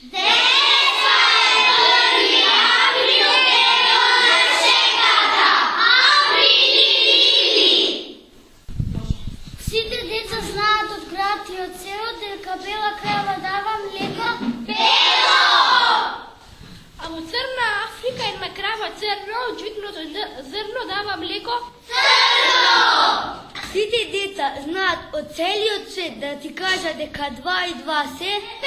Сите деца знаат од кратиот сеот дека бела крава дава млеко. Бело! А во Црна Африка една крава црно, джвикното зрно дава млеко. Црно! Сите деца знаат од целиот свет да ти кажа дека 2 и 2 се 5.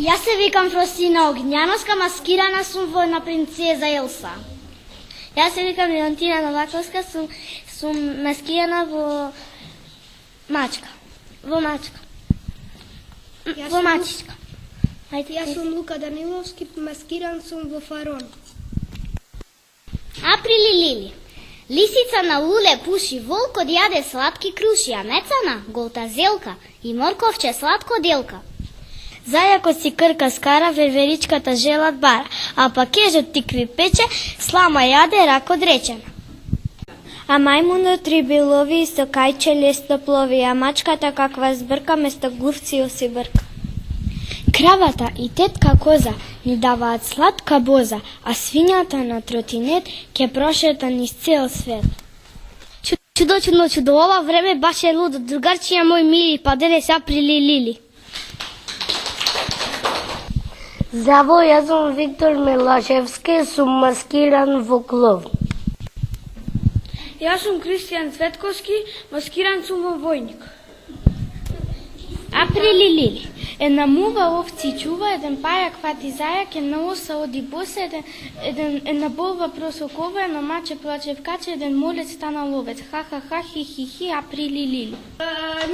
Јас се викам Фростина Огњановска, маскирана сум во една принцеза Елса. Јас се викам Леонтина Новаковска, сум маскирана во мачка. Во мачичка. Јас сум Лука Даниловски, маскиран сум во фарон. Априли Лили. Лисица на луле пуши, волкот јаде сладки круши, а мецана голта зелка и морковче сладко делка. Зајакот си крка скара, верверичката желат бара, а пак ежот тикви пече, слама јаде, рак одречена. А мајмунот риби лови, исто кајче лесно плови, а мачката каква збрка, место гурци оси брка. Кравата и тетка коза ни даваат сладка боза, а свињата на тротинет ќе прошета низ цел свет. Чудо, ова време баш е лудо, другарчија мој мили, па денес априли Лили. Здраво, јас сум Виктор Мелашевски, сум маскиран во клов. Јас сум Кристијан Цветковски, маскиран сум во војник. Априли Лили. Една мува овци чува, еден пајак фати зајак, една оса оди боса, една болва просокова, едно маче плаче вкаче, еден молец стана ловец. Ха-ха-ха, хи-хи-хи, априли Лили.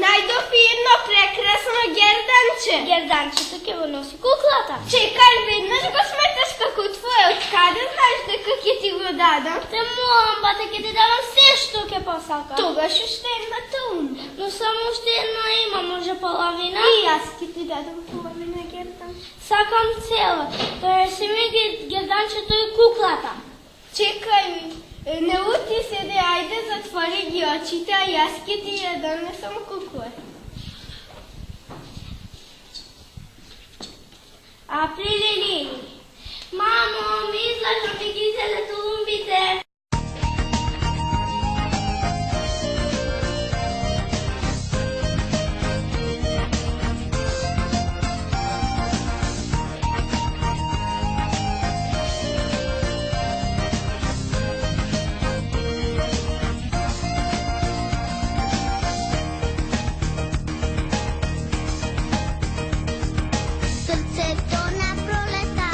Најдов едно прекрасно герданче. Герданчето ќе го носи куклата. Чекај, веднаш го сметаш како твое, од каде знаеш дека ќе ти го дадам? Те молам, бате, ќе ти давам се што ќе посакаш. Тогаш уште едната умна. Но само уште една има, може половина. И јас ќе ти дадам половина гердан. Сакам цела. Тоа е се ми герданчето и куклата. Чекај ми, не ути се де, ајде затвори ги очите, а јас ќе ти ја донесам куклата. Априли Лили. Мамо, ми излажам ми ги зеле тулумбите. Srceto na proleta,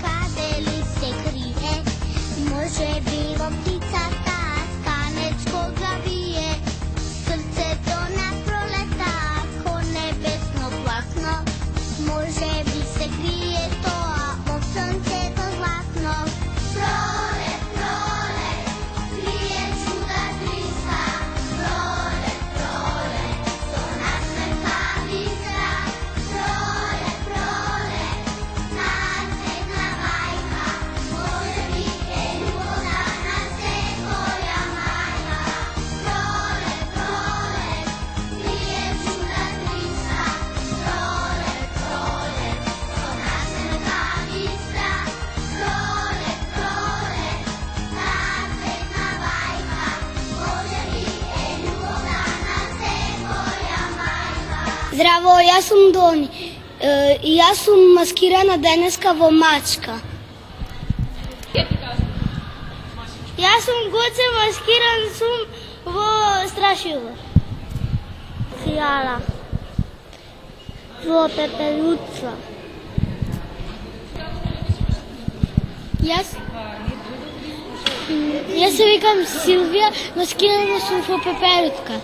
kade li se krije, može bilo ptica ta, kanečko glavije. Srceto na proleta, ko nebesno plakno, može bi se krije to, a od sunce to zlatno. Prolet, prolet, krije čuda bliska, prolet, prolet, to nas neka bistra. Prolet, prolet, nasledna bajka, može biti ljubav na se koja majka. Prolet, prolet, krije čuda bliska, prolet, prolet, to nas neka bistra. Prolet, prolet, nasledna bajka, može biti ljubav na se koja majka. Здраво, јас сум Дони. И јас сум маскирана денеска во мачка. Јас сум Гоце, маскиран сум во Страшило. Фијала. Во Пепелуца. Јас се викам Силвија, маскирана сум во Пеперутка.